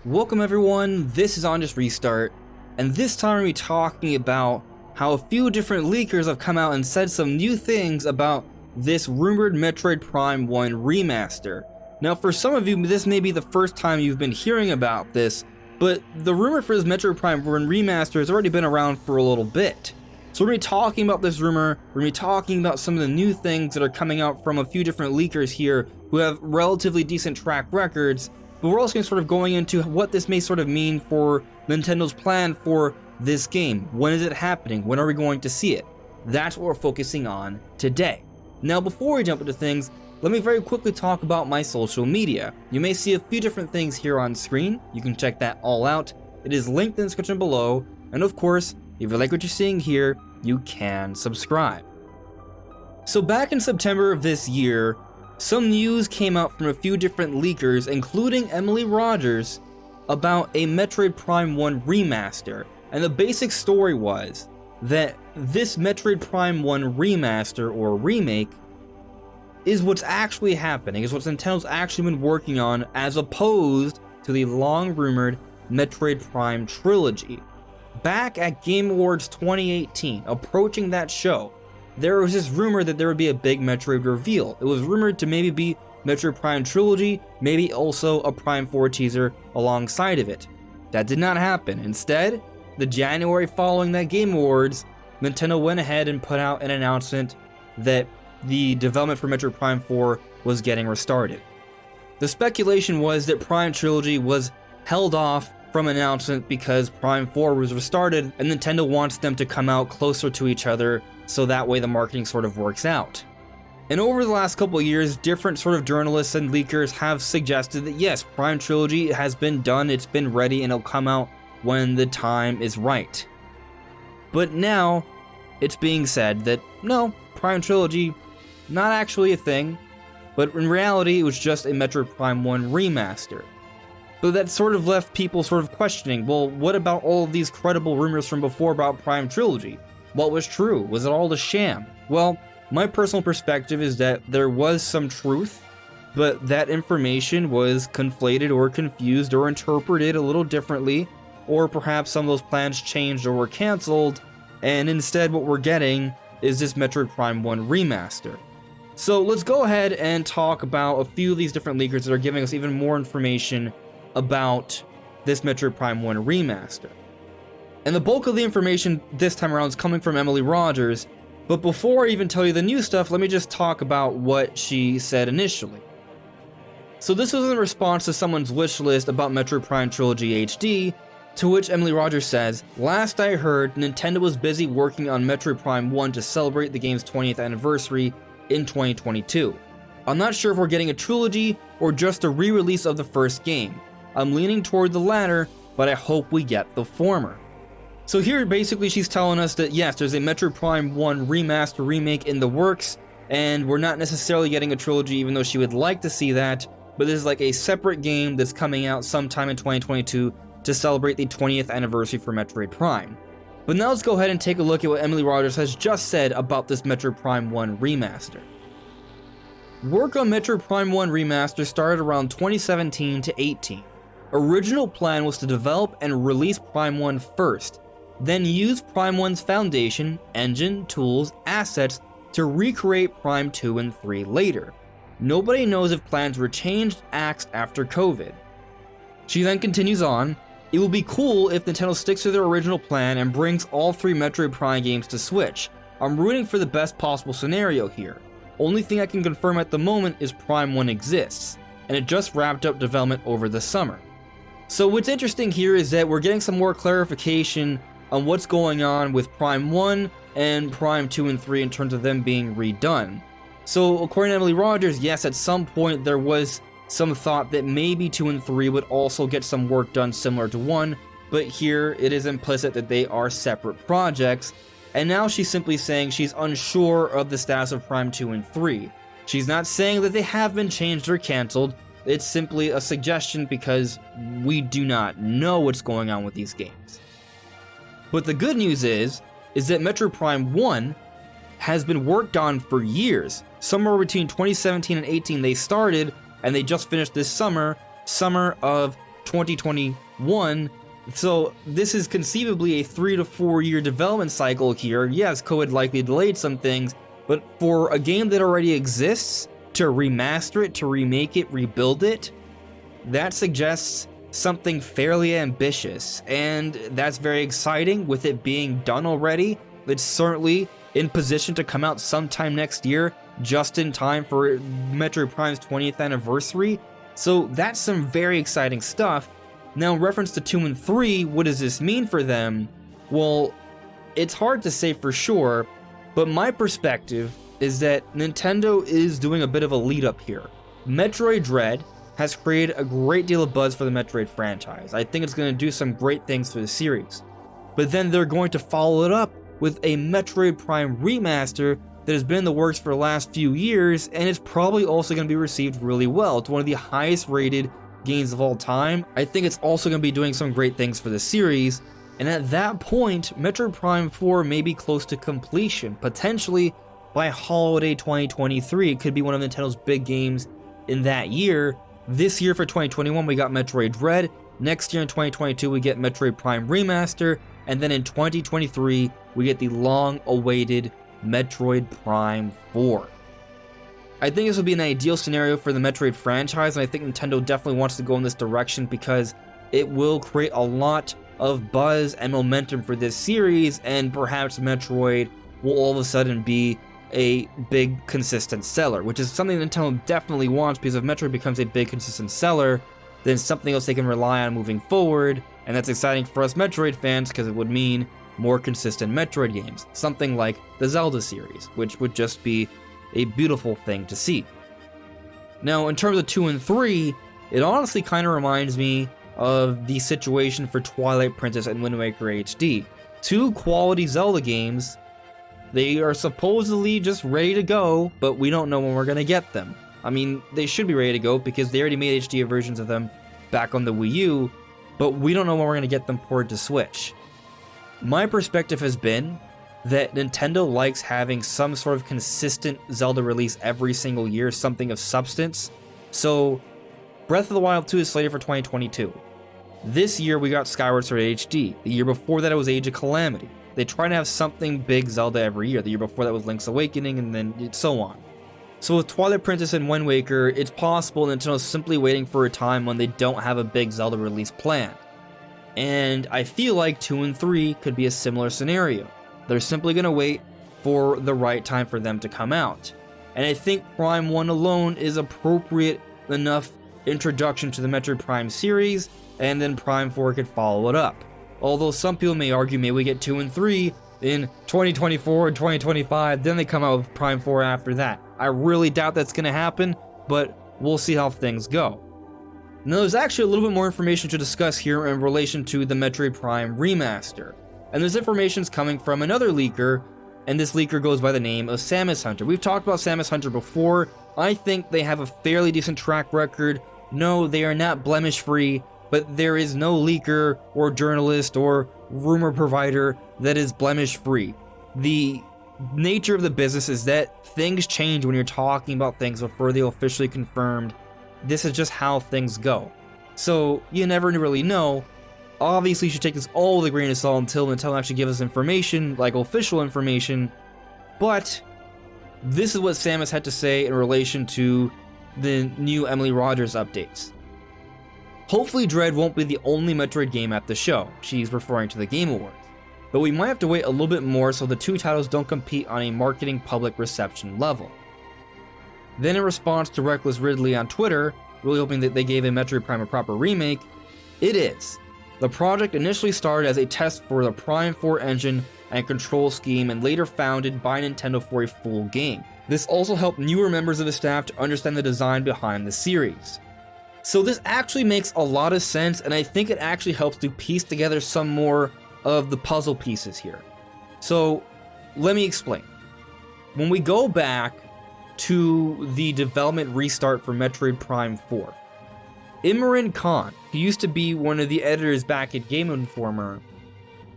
Welcome everyone, this is On Just Restart, and this time we're talking about how a few different leakers have come out and said some new things about this rumored Metroid Prime 1 remaster. Now for some of you, this may be the first time you've been hearing about this, but the rumor for this Metroid Prime 1 remaster has already been around for a little bit. So we're going to be talking about this rumor, we're going to be talking about some of the new things that are coming out from a few different leakers here who have relatively decent track records, but we're also sort of going into what this may sort of mean for Nintendo's plan for this game. When is it happening? When are we going to see it? That's what we're focusing on today. Now before we jump into things, let me very quickly talk about my social media. You may see a few different things here on screen. You can check that all out. It is linked in the description below. And of course, if you like what you're seeing here, you can subscribe. So back in September of this year, some news came out from a few different leakers, including Emily Rogers, about a Metroid Prime 1 remaster. And the basic story was that this Metroid Prime 1 remaster or remake is what's actually happening, is what Nintendo's actually been working on, as opposed to the long-rumored Metroid Prime trilogy. Back at Game Awards 2018, approaching that show, there was this rumor that there would be a big Metroid reveal. It was rumored to maybe be Metroid Prime trilogy, maybe also a Prime 4 teaser alongside of it. That did not happen. Instead, the January following that Game Awards, Nintendo went ahead and put out an announcement that the development for Metroid Prime 4 was getting restarted. The speculation was that Prime Trilogy was held off from announcement because Prime 4 was restarted and Nintendo wants them to come out closer to each other so that way the marketing sort of works out. And over the last couple of years, different sort of journalists and leakers have suggested that yes, Prime Trilogy has been done, it's been ready, and it'll come out when the time is right. But now, it's being said that no, Prime Trilogy, not actually a thing, but in reality it was just a Metroid Prime 1 remaster. But that sort of left people sort of questioning, well, what about all of these credible rumors from before about Prime Trilogy? What was true? Was it all a sham? Well, my personal perspective is that there was some truth, but that information was conflated or confused or interpreted a little differently, or perhaps some of those plans changed or were cancelled, and instead what we're getting is this Metroid Prime 1 remaster. So let's go ahead and talk about a few of these different leakers that are giving us even more information about this Metroid Prime 1 remaster. And the bulk of the information this time around is coming from Emily Rogers, but before I even tell you the new stuff, let me just talk about what she said initially. So this was in response to someone's wish list about Metroid Prime Trilogy HD, to which Emily Rogers says, "Last I heard, Nintendo was busy working on Metroid Prime 1 to celebrate the game's 20th anniversary in 2022. I'm not sure if we're getting a trilogy or just a re-release of the first game. I'm leaning toward the latter, but I hope we get the former." So here basically she's telling us that yes, there's a Metroid Prime 1 remaster remake in the works, and we're not necessarily getting a trilogy even though she would like to see that, but this is like a separate game that's coming out sometime in 2022 to celebrate the 20th anniversary for Metroid Prime. But now let's go ahead and take a look at what Emily Rogers has just said about this Metroid Prime 1 remaster. Work on Metroid Prime 1 remaster started around 2017 to 18. Original plan was to develop and release Prime 1 first, then use Prime 1's foundation, engine, tools, assets to recreate Prime 2 and 3 later. Nobody knows if plans were changed, axed after COVID. She then continues on, "It will be cool if Nintendo sticks to their original plan and brings all 3 Metroid Prime games to Switch. I'm rooting for the best possible scenario here. Only thing I can confirm at the moment is Prime 1 exists, and it just wrapped up development over the summer." So what's interesting here is that we're getting some more clarification on what's going on with Prime 1 and Prime 2 and 3 in terms of them being redone. So according to Emily Rogers, yes, at some point there was some thought that maybe 2 and 3 would also get some work done similar to 1, but here it is implicit that they are separate projects, and now she's simply saying she's unsure of the status of Prime 2 and 3. She's not saying that they have been changed or cancelled, it's simply a suggestion because we do not know what's going on with these games. But the good news is that Metroid Prime 1 has been worked on for years. Somewhere between 2017 and 18 they started, and they just finished this summer of 2021. So this is conceivably a 3 to 4 year development cycle here. Yes, COVID likely delayed some things, but for a game that already exists, to remaster it, to remake it, rebuild it, that suggests something fairly ambitious, and that's very exciting. With it being done already, it's certainly in position to come out sometime next year, just in time for Metroid Prime's 20th anniversary. So that's some very exciting stuff. Now, in reference to 2 and 3, what does this mean for them? Well, it's hard to say for sure, but my perspective is that Nintendo is doing a bit of a lead up here. Metroid Dread has created a great deal of buzz for the Metroid franchise. I think it's going to do some great things for the series. But then they're going to follow it up with a Metroid Prime remaster that has been in the works for the last few years, and it's probably also going to be received really well. It's one of the highest rated games of all time. I think it's also going to be doing some great things for the series, and at that point, Metroid Prime 4 may be close to completion. Potentially by holiday 2023, it could be one of Nintendo's big games in that year. This year for 2021, we got Metroid Dread. Next year in 2022, we get Metroid Prime Remaster. And then in 2023, we get the long-awaited Metroid Prime 4. I think this would be an ideal scenario for the Metroid franchise, and I think Nintendo definitely wants to go in this direction because it will create a lot of buzz and momentum for this series, and perhaps Metroid will all of a sudden be a big, consistent seller, which is something Nintendo definitely wants, because if Metroid becomes a big, consistent seller, then something else they can rely on moving forward, and that's exciting for us Metroid fans because it would mean more consistent Metroid games, something like the Zelda series, which would just be a beautiful thing to see. Now, in terms of 2 and 3, it honestly kind of reminds me of the situation for Twilight Princess and Wind Waker HD. 2 quality Zelda games. They are supposedly just ready to go, but we don't know when we're going to get them. I mean, they should be ready to go because they already made HD versions of them back on the Wii U, but we don't know when we're going to get them ported to Switch. My perspective has been that Nintendo likes having some sort of consistent Zelda release every single year, something of substance. So, Breath of the Wild 2 is slated for 2022. This year we got Skyward Sword HD. The year before that it was Age of Calamity. They try to have something big Zelda every year. The year before that was Link's Awakening, and then so on. So with Twilight Princess and Wind Waker, it's possible Nintendo's simply waiting for a time when they don't have a big Zelda release planned. And I feel like 2 and 3 could be a similar scenario. They're simply going to wait for the right time for them to come out. And I think Prime 1 alone is appropriate enough introduction to the Metroid Prime series, and then Prime 4 could follow it up. Although some people may argue maybe we get 2 and 3 in 2024 and 2025, then they come out with Prime 4 after that. I really doubt that's going to happen, but we'll see how things go. Now, there's actually a little bit more information to discuss here in relation to the Metroid Prime Remaster. And this information's coming from another leaker, and this leaker goes by the name of Samus Hunter. We've talked about Samus Hunter before. I think they have a fairly decent track record. No, they are not blemish-free, but there is no leaker or journalist or rumor provider that is blemish-free. The nature of the business is that things change when you're talking about things before they're officially confirmed. This is just how things go. So you never really know. Obviously, you should take this all with a grain of salt until Nintendo actually gives us information, like official information. But this is what Samus had to say in relation to the new Emily Rogers updates. Hopefully Dread won't be the only Metroid game at the show. She's referring to the Game Awards. But we might have to wait a little bit more so the two titles don't compete on a marketing public reception level. Then in response to Reckless Ridley on Twitter, really hoping that they gave a Metroid Prime a proper remake, it is. The project initially started as a test for the Prime 4 engine and control scheme, and later founded by Nintendo for a full game. This also helped newer members of the staff to understand the design behind the series. So this actually makes a lot of sense, and I think it actually helps to piece together some more of the puzzle pieces here. So let me explain. When we go back to the development restart for Metroid Prime 4, Imran Khan, who used to be one of the editors back at Game Informer,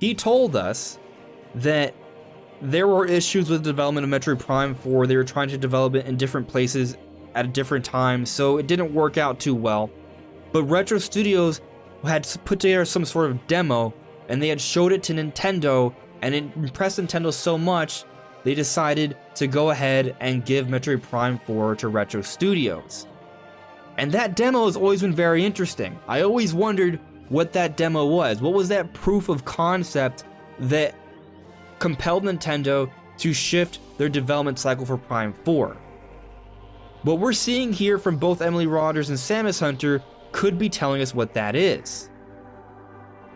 he told us that there were issues with the development of Metroid Prime 4. They were trying to develop it in different places at a different time, so it didn't work out too well. But Retro Studios had put together some sort of demo, and they had showed it to Nintendo, and it impressed Nintendo so much, they decided to go ahead and give Metroid Prime 4 to Retro Studios. And that demo has always been very interesting. I always wondered what that demo was. What was that proof of concept that compelled Nintendo to shift their development cycle for Prime 4? What we're seeing here from both Emily Rogers and Samus Hunter could be telling us what that is.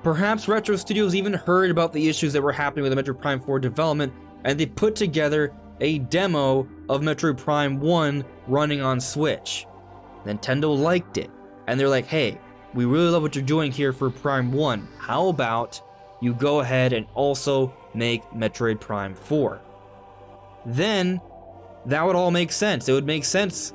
Perhaps Retro Studios even heard about the issues that were happening with the Metroid Prime 4 development, and they put together a demo of Metroid Prime 1 running on Switch. Nintendo liked it, and they're like, hey, we really love what you're doing here for Prime 1. How about you go ahead and also make Metroid Prime 4? Then, that would all make sense. It would make sense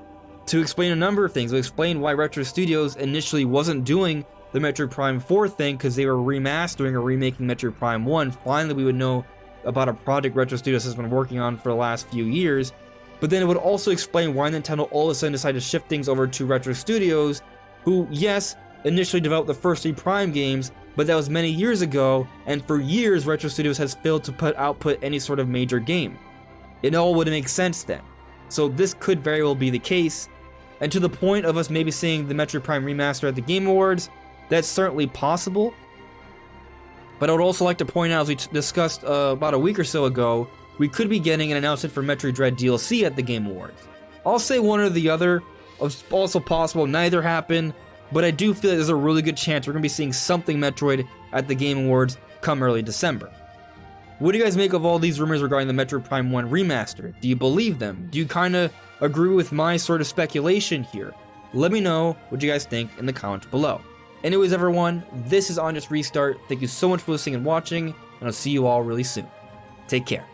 to explain a number of things. It would explain why Retro Studios initially wasn't doing the Metroid Prime 4 thing, because they were remastering or remaking Metroid Prime 1. Finally, we would know about a project Retro Studios has been working on for the last few years. But then it would also explain why Nintendo all of a sudden decided to shift things over to Retro Studios, who, yes, initially developed the first 3 Prime games, but that was many years ago, and for years Retro Studios has failed to output any sort of major game. It all would make sense then. So this could very well be the case, and to the point of us maybe seeing the Metroid Prime Remaster at the Game Awards, that's certainly possible. But I would also like to point out, as we discussed about a week or so ago, we could be getting an announcement for Metroid Dread DLC at the Game Awards. I'll say one or the other. It's also possible neither happen, but I do feel like there's a really good chance we're going to be seeing something Metroid at the Game Awards come early December. What do you guys make of all these rumors regarding the Metroid Prime 1 Remaster? Do you believe them? Do you kind of agree with my sort of speculation here? Let me know what you guys think in the comments below. Anyways, everyone, this is On Just Restart. Thank you so much for listening and watching, and I'll see you all really soon. Take care.